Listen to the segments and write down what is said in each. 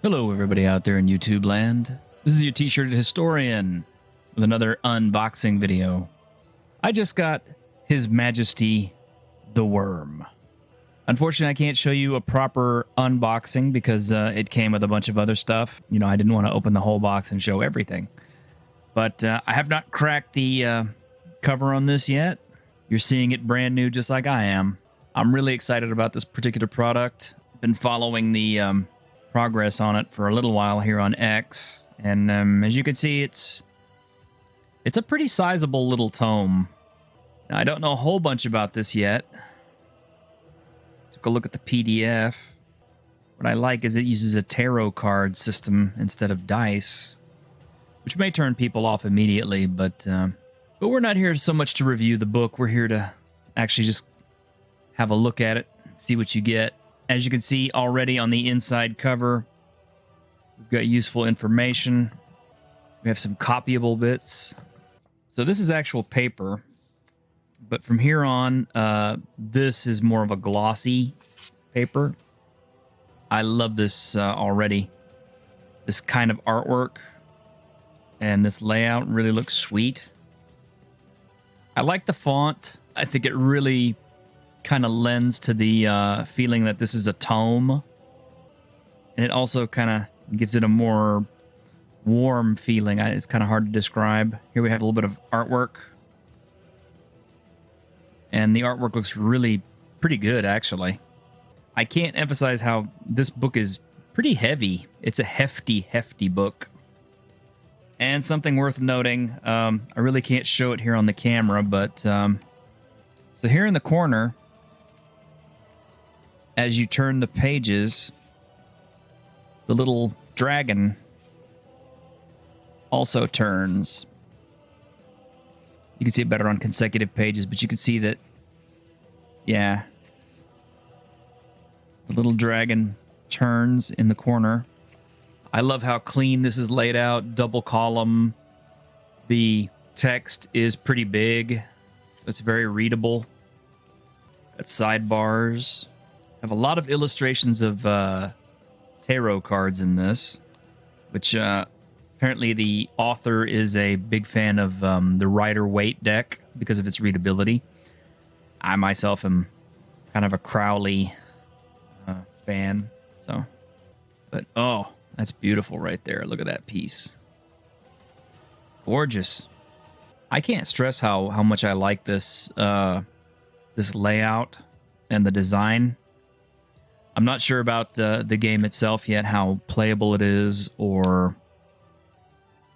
Hello, everybody out there in YouTube land. This is your T-shirted historian with another unboxing video. I just got His Majesty the Worm. Unfortunately, I can't show you a proper unboxing because it came with a bunch of other stuff. You know, I didn't want to open the whole box and show everything. But I have not cracked the cover on this yet. You're seeing it brand new just like I am. I'm really excited about this particular product. Been following the progress on it for a little while here on X, and as you can see, it's a pretty sizable little tome. Now, I don't know a whole bunch about this yet. Took a look at the PDF. What I like is it uses a tarot card system instead of dice, which may turn people off immediately, but we're not here so much to review the book. We're here to actually just have a look at it, see what you get. As you can see already on the inside cover, we've got useful information. We have some copyable bits. So this is actual paper, but from here on, this is more of a glossy paper. I love this already. This kind of artwork and this layout really looks sweet. I like the font. I think it really kind of lends to the feeling that this is a tome, and it also kind of gives it a more warm feeling. It's kind of hard to describe. Here we have a little bit of artwork, and the artwork looks really pretty good, actually. I can't emphasize how this book is pretty heavy. It's a hefty book. And something worth noting, I really can't show it here on the camera, but so here in the corner, as you turn the pages, the little dragon also turns. You can see it better on consecutive pages, but you can see that, yeah, the little dragon turns in the corner. I love how clean this is laid out, double column. The text is pretty big, so it's very readable. Got sidebars. Have a lot of illustrations of tarot cards in this, which apparently the author is a big fan of the Rider-Waite deck because of its readability. I myself am kind of a Crowley fan, so. But oh, that's beautiful right there. Look at that piece. Gorgeous. I can't stress how much I like this this layout and the design. I'm not sure about the game itself yet, how playable it is, or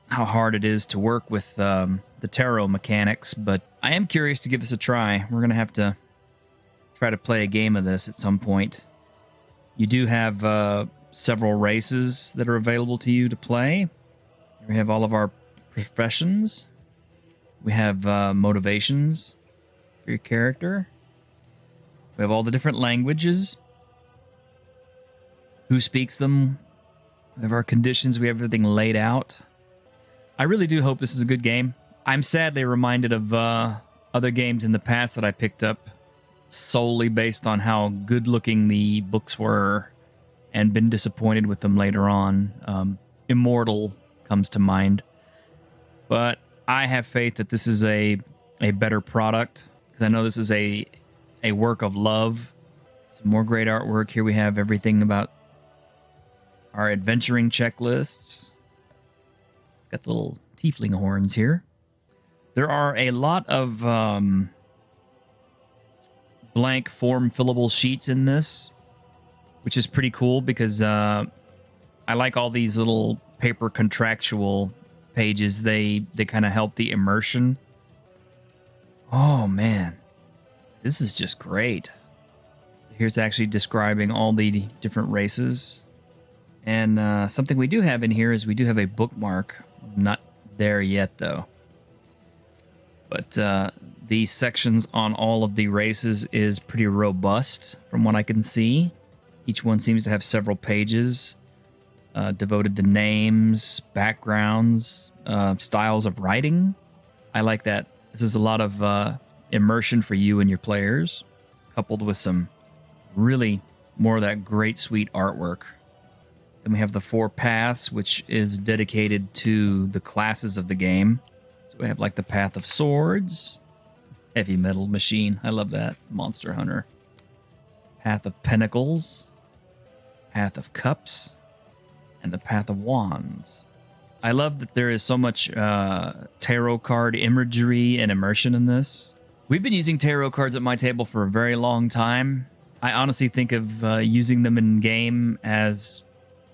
how hard it is to work with the tarot mechanics, but I am curious to give this a try. We're going to have to try to play a game of this at some point. You do have several races that are available to you to play. We have all of our professions. We have motivations for your character. We have all the different languages. Who speaks them? We have our conditions. We have everything laid out. I really do hope this is a good game. I'm sadly reminded of other games in the past that I picked up solely based on how good-looking the books were and been disappointed with them later on. Immortal comes to mind. But I have faith that this is a better product, because I know this is a work of love. Some more great artwork. Here we have everything about our adventuring checklists. Got the little tiefling horns here. There are a lot of blank form fillable sheets in this, which is pretty cool because I like all these little paper contractual pages. They kind of help the immersion. Oh man, this is just great. So here's actually describing all the different races. And something we do have in here is we do have a bookmark. Not there yet, though. But the sections on all of the races is pretty robust, from what I can see. Each one seems to have several pages devoted to names, backgrounds, styles of writing. I like that. This is a lot of immersion for you and your players, coupled with some really more of that great, sweet artwork. Then we have the 4 paths, which is dedicated to the classes of the game. So we have like the Path of Swords, Heavy Metal Machine. I love that. Monster Hunter. Path of Pentacles, Path of Cups, and the Path of Wands. I love that there is so much tarot card imagery and immersion in this. We've been using tarot cards at my table for a very long time. I honestly think of using them in game as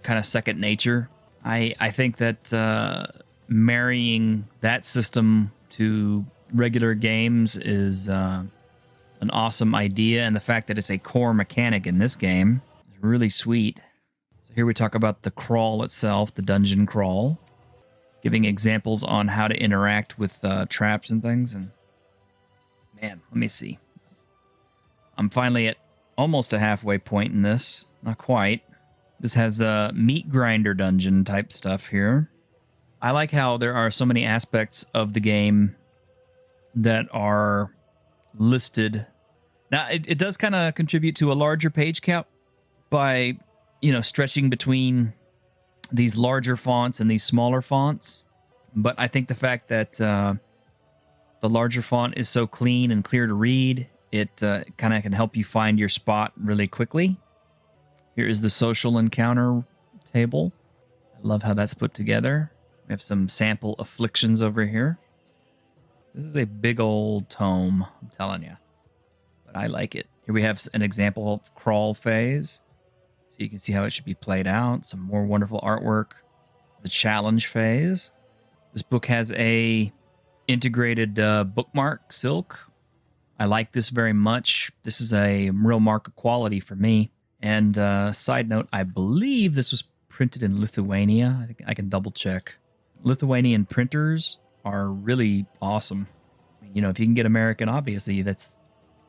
kind of second nature. I think that marrying that system to regular games is an awesome idea, and the fact that it's a core mechanic in this game is really sweet. So here we talk about the crawl itself, the dungeon crawl, giving examples on how to interact with traps and things. And man, let me see. I'm finally at almost a halfway point in this. Not quite. This has a meat grinder dungeon type stuff here. I like how there are so many aspects of the game that are listed. Now, it does kind of contribute to a larger page count by, stretching between these larger fonts and these smaller fonts. But I think the fact that the larger font is so clean and clear to read, it kind of can help you find your spot really quickly. Here is the social encounter table. I love how that's put together. We have some sample afflictions over here. This is a big old tome, I'm telling you. But I like it. Here we have an example of crawl phase. So you can see how it should be played out. Some more wonderful artwork. The challenge phase. This book has a integrated bookmark, silk. I like this very much. This is a real mark of quality for me. And side note, I believe this was printed in Lithuania. I think I can double check. Lithuanian printers are really awesome. If you can get American, obviously that's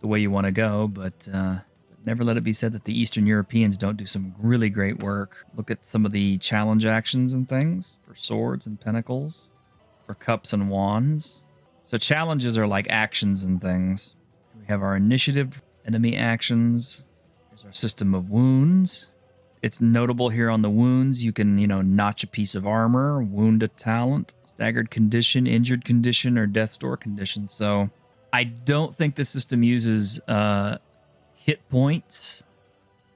the way you want to go, but never let it be said that the Eastern Europeans don't do some really great work. Look at some of the challenge actions and things for swords and pentacles, for cups and wands. So challenges are like actions and things. We have our initiative, enemy actions. Here's our system of wounds. It's notable here on the wounds. You can, notch a piece of armor, wound a talent, staggered condition, injured condition, or death's door condition. So I don't think the system uses hit points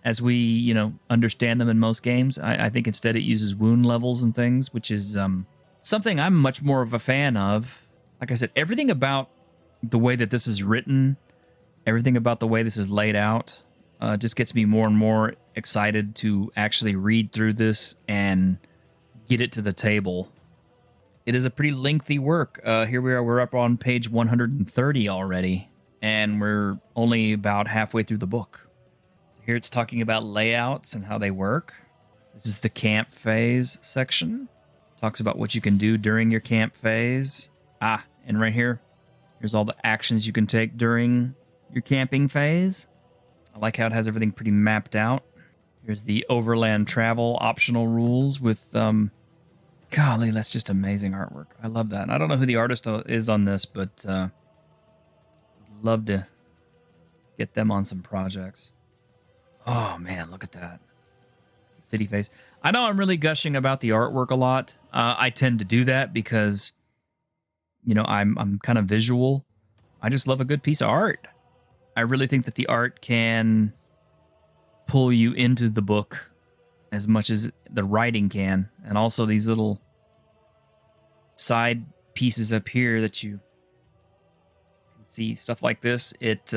as we, understand them in most games. I think instead it uses wound levels and things, which is something I'm much more of a fan of. Like I said, everything about the way that this is written, everything about the way this is laid out, just gets me more and more excited to actually read through this and get it to the table. It is a pretty lengthy work. Here we are. We're up on page 130 already, and we're only about halfway through the book. So here it's talking about layouts and how they work. This is the camp phase section. Talks about what you can do during your camp phase. And right here, here's all the actions you can take during your camping phase. I like how it has everything pretty mapped out. Here's the overland travel optional rules with, golly, that's just amazing artwork. I love that. And I don't know who the artist is on this, but I'd love to get them on some projects. Oh, man, look at that. City face. I know I'm really gushing about the artwork a lot. I tend to do that because, I'm kind of visual. I just love a good piece of art. I really think that the art can pull you into the book as much as the writing can. And also these little side pieces up here that you can see, stuff like this, it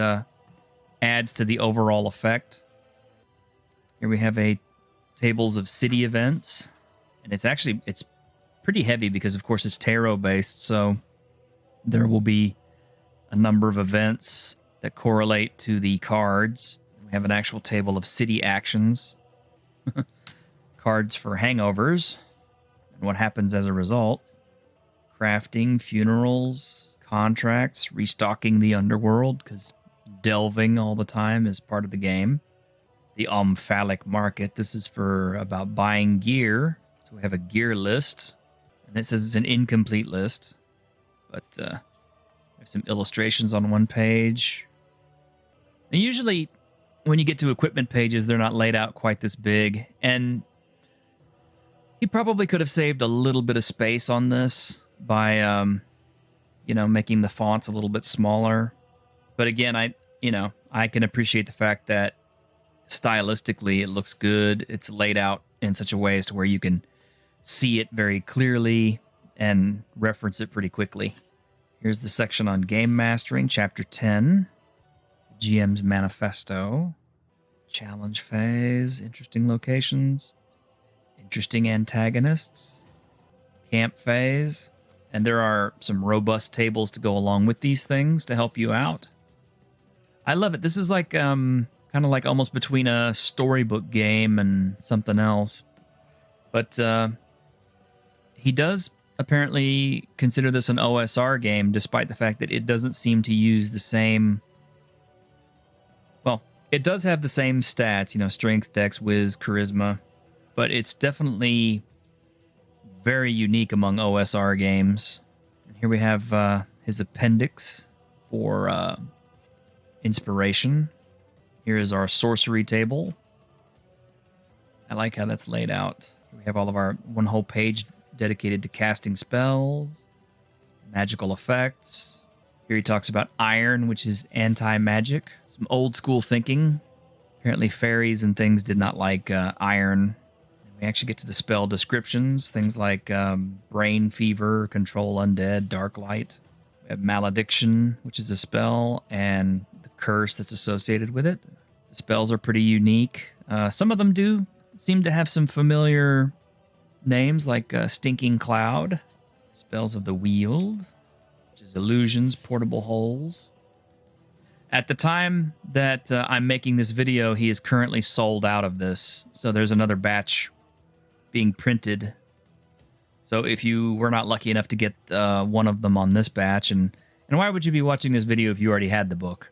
adds to the overall effect. Here we have tables of city events, and it's pretty heavy because of course it's tarot based, so there will be a number of events that correlate to the cards. We have an actual table of city actions, cards for hangovers, and what happens as a result. Crafting, funerals, contracts, restocking the underworld, because delving all the time is part of the game. The omphalic market. This is for about buying gear. So we have a gear list, and it says it's an incomplete list, but we have some illustrations on one page. And usually when you get to equipment pages, they're not laid out quite this big. And probably could have saved a little bit of space on this by, making the fonts a little bit smaller. But again, I can appreciate the fact that stylistically it looks good. It's laid out in such a way as to where you can see it very clearly and reference it pretty quickly. Here's the section on game mastering, chapter 10, GM's manifesto, challenge phase, interesting locations, interesting antagonists, camp phase, and there are some robust tables to go along with these things to help you out. I love it. This is like kind of like almost between a storybook game and something else. But he does apparently consider this an OSR game, despite the fact that it doesn't seem to use the same... Well, it does have the same stats, strength, dex, whiz, charisma, but it's definitely very unique among OSR games. And here we have his appendix for inspiration. Here is our sorcery table. I like how that's laid out. We have all of our one whole page dedicated to casting spells, magical effects. Here he talks about iron, which is anti-magic. Some old school thinking. Apparently fairies and things did not like iron. We actually get to the spell descriptions. Things like brain fever, control undead, dark light. We have malediction, which is a spell, and the curse that's associated with it. The spells are pretty unique. Some of them do seem to have some familiar names, like Stinking Cloud, Spells of the Weald, which is illusions, portable holes. At the time that I'm making this video, he is currently sold out of this, so there's another batch being printed. So if you were not lucky enough to get one of them on this batch, and why would you be watching this video if you already had the book?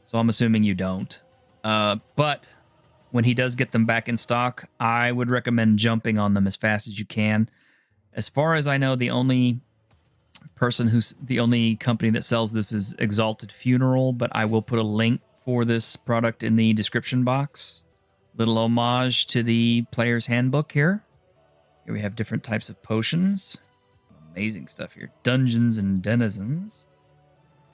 So I'm assuming you don't. But when he does get them back in stock, I would recommend jumping on them as fast as you can. As far as I know, the only company that sells this is Exalted Funeral, but I will put a link for this product in the description box. Little homage to the player's handbook here. Here we have different types of potions. Amazing stuff here. Dungeons and denizens.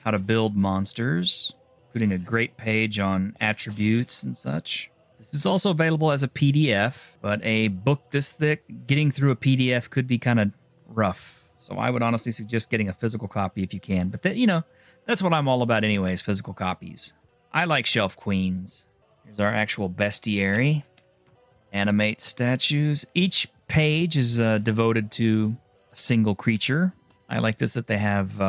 How to build monsters, including a great page on attributes and such. This is also available as a PDF, but a book this thick, getting through a PDF could be kind of rough. So I would honestly suggest getting a physical copy if you can. But that's what I'm all about anyways, physical copies. I like shelf queens. Here's our actual bestiary. Animate statues. Each page is devoted to a single creature. I like this that they have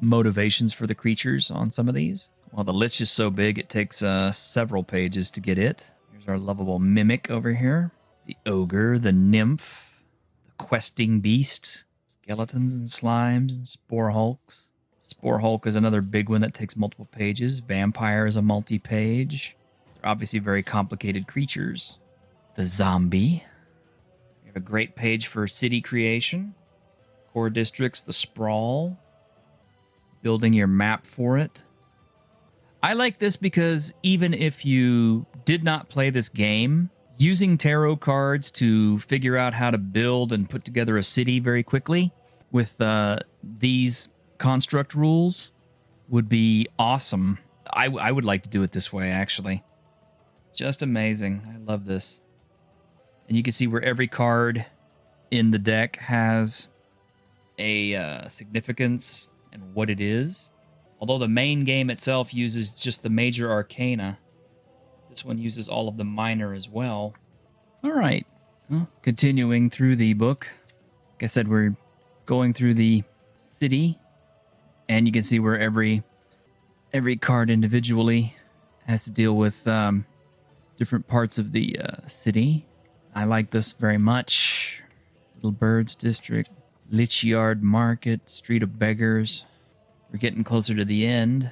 motivations for the creatures on some of these. Well, the Lich is so big, it takes several pages to get it. Here's our lovable Mimic over here. The Ogre, the Nymph, the Questing Beast, Skeletons and Slimes, and Spore Hulks. Spore Hulk is another big one that takes multiple pages. Vampire is a multi-page. They're obviously very complicated creatures. The Zombie. We have a great page for city creation. Core districts, the Sprawl. Building your map for it. I like this because even if you did not play this game, using tarot cards to figure out how to build and put together a city very quickly with these construct rules would be awesome. I would like to do it this way, actually. Just amazing. I love this. And you can see where every card in the deck has a significance and what it is. Although the main game itself uses just the major arcana, this one uses all of the minor as well. All right. Well, continuing through the book. Like I said, we're going through the city, and you can see where every card individually has to deal with different parts of the city. I like this very much. Little Birds District, Lich Yard Market, Street of Beggars. We're getting closer to the end,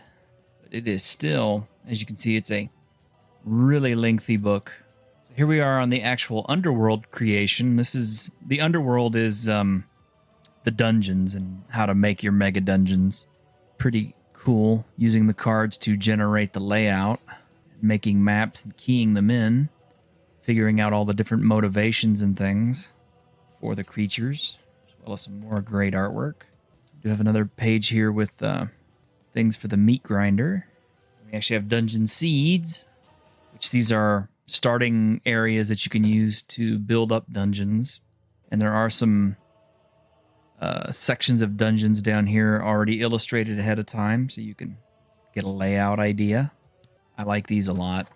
but it is still, as you can see, it's a really lengthy book. So here we are on the actual Underworld creation. The Underworld is the dungeons and how to make your mega dungeons. Pretty cool, using the cards to generate the layout, making maps and keying them in, figuring out all the different motivations and things. for the creatures, as well as some more great artwork. We do have another page here with things for the meat grinder. We actually have dungeon seeds, which these are starting areas that you can use to build up dungeons. And there are some sections of dungeons down here already illustrated ahead of time, so you can get a layout idea. I like these a lot.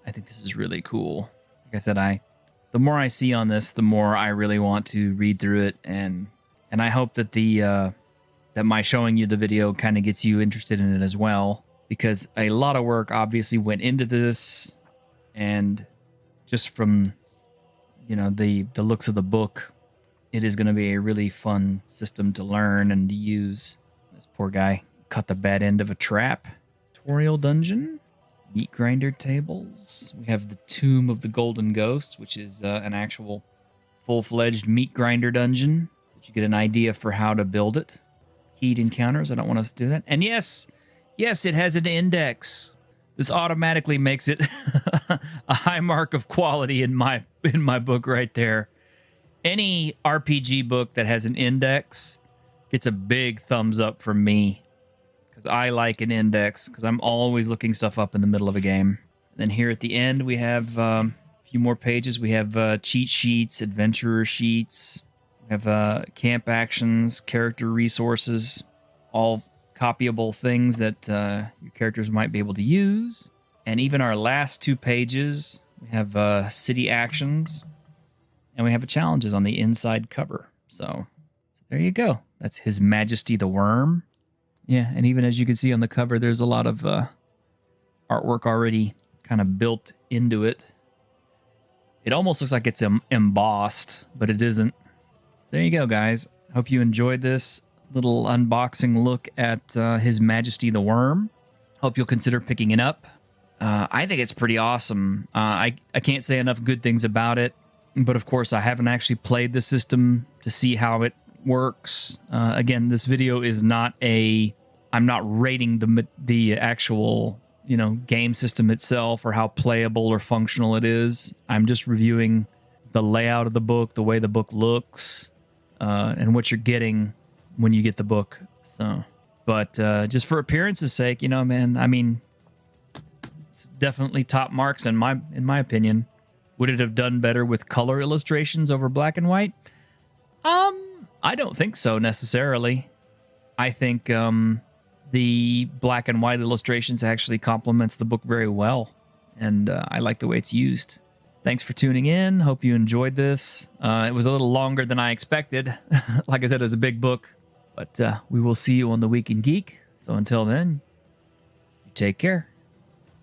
I think this is really cool. Like I said, the more I see on this, the more I really want to read through it, and I hope that that my showing you the video kind of gets you interested in it as well, because a lot of work obviously went into this, and just from the looks of the book, it is going to be a really fun system to learn and to use. This poor guy caught the bad end of a trap. Tutorial dungeon. Meat grinder tables. We have the Tomb of the Golden Ghost, which is an actual full-fledged meat grinder dungeon, so that you get an idea for how to build it. Keyed encounters. I don't want us to do that. And yes, it has an index. This automatically makes it a high mark of quality in my book right there. Any RPG book that has an index gets a big thumbs up from me, because I like an index, because I'm always looking stuff up in the middle of a game. And then here at the end, we have a few more pages. We have cheat sheets, adventurer sheets. We have camp actions, character resources, all copyable things that your characters might be able to use. And even our last 2 pages, we have city actions, and we have challenges on the inside cover. So there you go. That's His Majesty the Worm. Yeah, and even as you can see on the cover, there's a lot of artwork already kind of built into it. It almost looks like it's embossed, but it isn't. So there you go, guys. Hope you enjoyed this little unboxing look at His Majesty the Worm. Hope you'll consider picking it up. I think it's pretty awesome. I can't say enough good things about it, but of course I haven't actually played the system to see how it works. Again, this video is not I'm not rating the actual game system itself or how playable or functional it is. I'm just reviewing the layout of the book, the way the book looks, and what you're getting when you get the book. So, but just for appearance's sake, man, I mean, it's definitely top marks in my opinion. Would it have done better with color illustrations over black and white? I don't think so necessarily. I think the black and white illustrations actually complements the book very well, and I like the way it's used. Thanks for tuning in. Hope you enjoyed this. It was a little longer than I expected. Like I said, it's a big book, but we will see you on the Week in Geek. So until then, you take care.